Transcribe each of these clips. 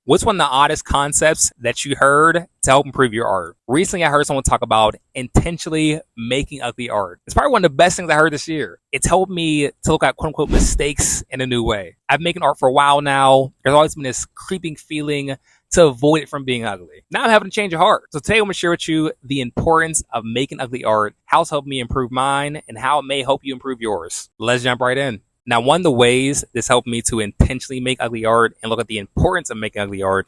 What's one of the oddest concepts that you heard to help improve your art? Recently, I heard someone talk about intentionally making ugly art. It's probably one of the best things I heard this year. It's helped me to look at quote unquote mistakes in a new way. I've been making art for a while now. There's always been this creeping feeling to avoid it from being ugly. Now I'm having to change a heart. So today I'm going to share with you the importance of making ugly art, how it's helped me improve mine, and how it may help you improve yours. Let's jump right in. Now, one of the ways this helped me to intentionally make ugly art and look at the importance of making ugly art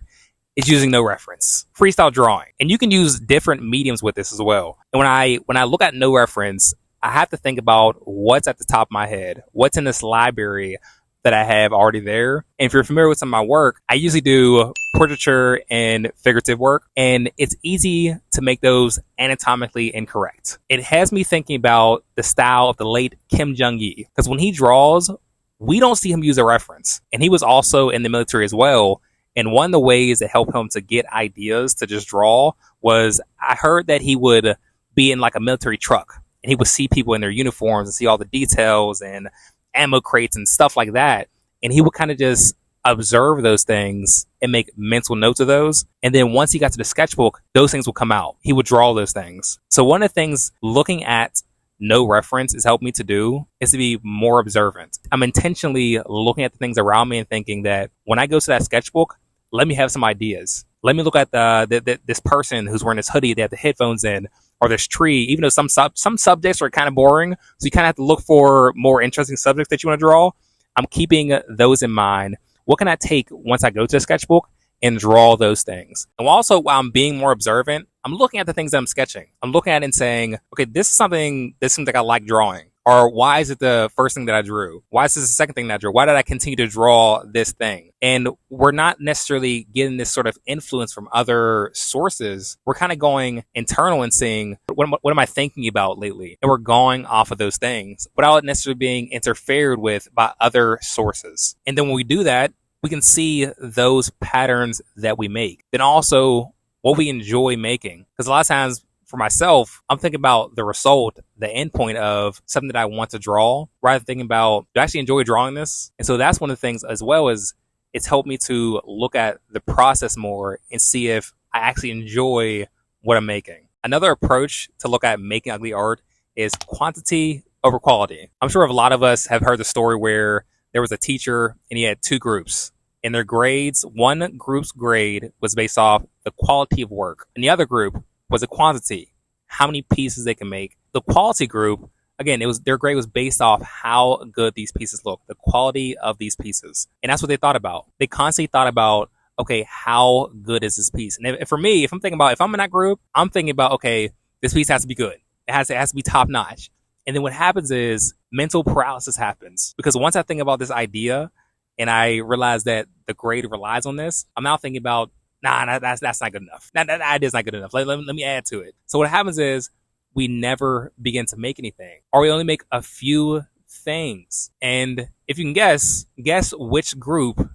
is using no reference, freestyle drawing. And you can use different mediums with this as well. And when I look at no reference, I have to think about what's at the top of my head, what's in this library that I have already there. And if you're familiar with some of my work, I usually do portraiture and figurative work, and it's easy to make those anatomically incorrect. It has me thinking about the style of the late Kim Jong-il, because when he draws, we don't see him use a reference. And he was also in the military as well. And one of the ways that helped him to get ideas to just draw was I heard that he would be in like a military truck and he would see people in their uniforms and see all the details and ammo crates and stuff like that. And he would kind of just observe those things and make mental notes of those. And then once he got to the sketchbook, those things would come out. He would draw those things. So one of the things looking at no reference has helped me to do is to be more observant. I'm intentionally looking at the things around me and thinking that when I go to that sketchbook, let me have some ideas. Let me look at this person who's wearing this hoodie, they have the headphones in, or this tree, even though some subjects are kind of boring. So you kind of have to look for more interesting subjects that you want to draw. I'm keeping those in mind. What can I take once I go to the sketchbook and draw those things? And also, while I'm being more observant, I'm looking at the things that I'm sketching. I'm looking at it and saying, okay, this is something, this seems like I like drawing. Or why is it the first thing that I drew? Why is this the second thing that I drew? Why did I continue to draw this thing? And we're not necessarily getting this sort of influence from other sources. We're kind of going internal and seeing, what am I thinking about lately? And we're going off of those things without necessarily being interfered with by other sources. And then when we do that, we can see those patterns that we make. Then also what we enjoy making. Because a lot of times, for myself, I'm thinking about the result, the end point of something that I want to draw, rather than thinking about, do I actually enjoy drawing this? And so that's one of the things, as well as it's helped me to look at the process more and see if I actually enjoy what I'm making. Another approach to look at making ugly art is quantity over quality. I'm sure a lot of us have heard the story where there was a teacher and he had two groups. In their grades, one group's grade was based off the quality of work, and the other group was the quantity, how many pieces they can make. The quality group, again, their grade was based off how good these pieces look, the quality of these pieces. And that's what they thought about. They constantly thought about, okay, how good is this piece? And for me, if I'm in that group, I'm thinking about, okay, this piece has to be good. It has to be top notch. And then what happens is mental paralysis happens, because once I think about this idea and I realize that the grade relies on this, I'm now thinking about, that's not good enough. That idea's not good enough. Let me add to it. So what happens is we never begin to make anything, or we only make a few things. And if you can guess which group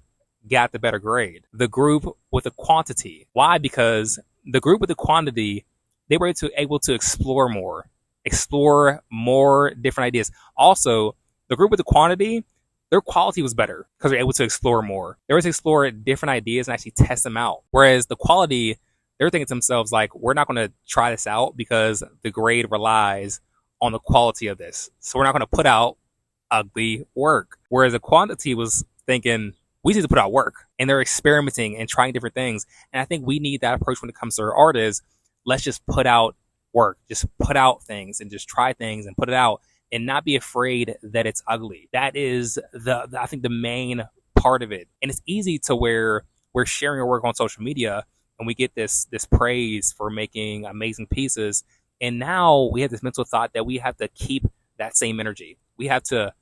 got the better grade. The group with the quantity. Why? Because the group with the quantity, they were able to explore more different ideas. Also, the group with the quantity, their quality was better because they're able to explore more. They were able to explore different ideas and actually test them out. Whereas the quality, they're thinking to themselves, like, we're not going to try this out because the grade relies on the quality of this. So we're not going to put out ugly work. Whereas the quantity was thinking, we need to put out work. And they're experimenting and trying different things. And I think we need that approach when it comes to our art is, let's just put out work. Just put out things and just try things and put it out. And not be afraid that it's ugly. That is I think the main part of it. And it's easy to where we're sharing our work on social media and we get this praise for making amazing pieces. And now we have this mental thought that we have to keep that same energy. We have to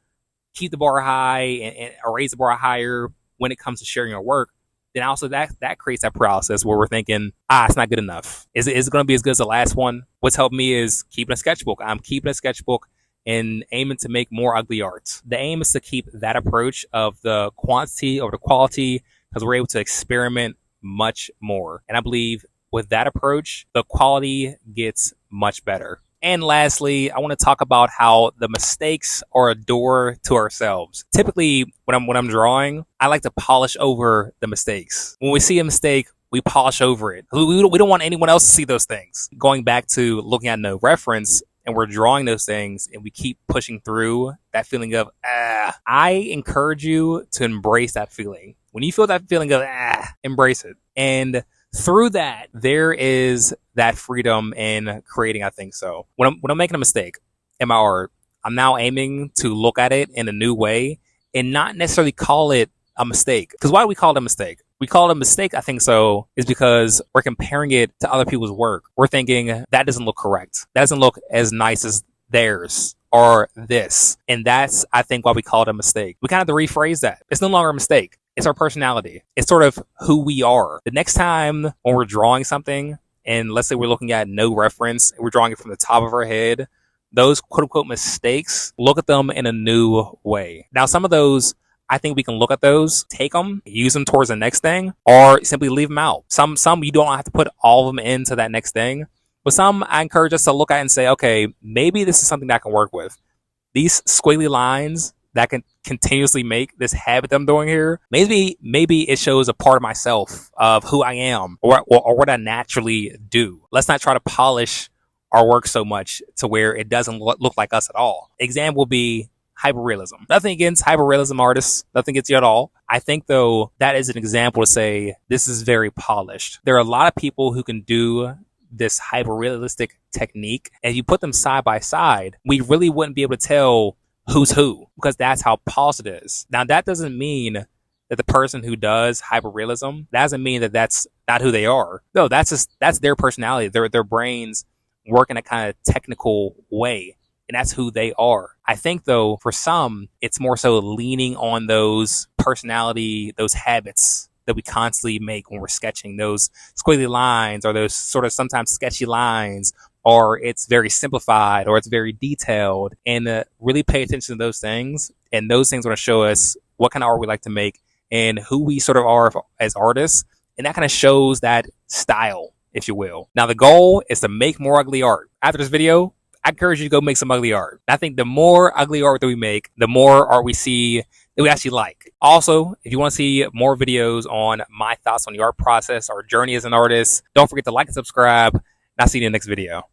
keep the bar high and raise the bar higher when it comes to sharing our work. Then also that creates that paralysis where we're thinking, it's not good enough. Is it going to be as good as the last one? What's helped me is keeping a sketchbook. I'm keeping a sketchbook and aiming to make more ugly art. The aim is to keep that approach of the quantity over the quality, because we're able to experiment much more. And I believe with that approach, the quality gets much better. And lastly, I want to talk about how the mistakes are a door to ourselves. Typically, when I'm drawing, I like to polish over the mistakes. When we see a mistake, we polish over it. We don't want anyone else to see those things. Going back to looking at no reference, and we're drawing those things and we keep pushing through that feeling of, I encourage you to embrace that feeling. When you feel that feeling of, embrace it. And through that, there is that freedom in creating, I think so. When I'm making a mistake in my art, I'm now aiming to look at it in a new way and not necessarily call it a mistake. Because why do we call it a mistake? We call it a mistake, I think so, is because we're comparing it to other people's work. We're thinking that doesn't look correct. That doesn't look as nice as theirs or this. And that's, I think, why we call it a mistake. We kind of have to rephrase that. It's no longer a mistake. It's our personality. It's sort of who we are. The next time when we're drawing something, and let's say we're looking at no reference, and we're drawing it from the top of our head, those quote unquote mistakes, look at them in a new way. Now, some of those, I think we can look at those, take them, use them towards the next thing, or simply leave them out. Some you don't have to put all of them into that next thing, but some I encourage us to look at and say, okay, maybe this is something that I can work with. These squiggly lines that can continuously make this habit that I'm doing here, maybe it shows a part of myself, of who I am, or what I naturally do. Let's not try to polish our work so much to where it doesn't look like us at all. Example will be hyperrealism. Nothing against hyperrealism artists, nothing against you at all. I think, though, that is an example to say this is very polished. There are a lot of people who can do this hyperrealistic technique, and if you put them side by side, we really wouldn't be able to tell who's who, because that's how polished it is. Now, that doesn't mean that the person who does hyperrealism, that doesn't mean that that's not who they are. No, that's their personality. Their brains work in a kind of technical way, and that's who they are. I think, though, for some, it's more so leaning on those personality, those habits that we constantly make when we're sketching, those squiggly lines or those sort of sometimes sketchy lines, or it's very simplified or it's very detailed, and really pay attention to those things. And those things are going to show us what kind of art we like to make and who we sort of are as artists. And that kind of shows that style, if you will. Now, the goal is to make more ugly art. After this video, I encourage you to go make some ugly art. I think the more ugly art that we make, the more art we see that we actually like. Also, if you want to see more videos on my thoughts on the art process, our journey as an artist, don't forget to like and subscribe. And I'll see you in the next video.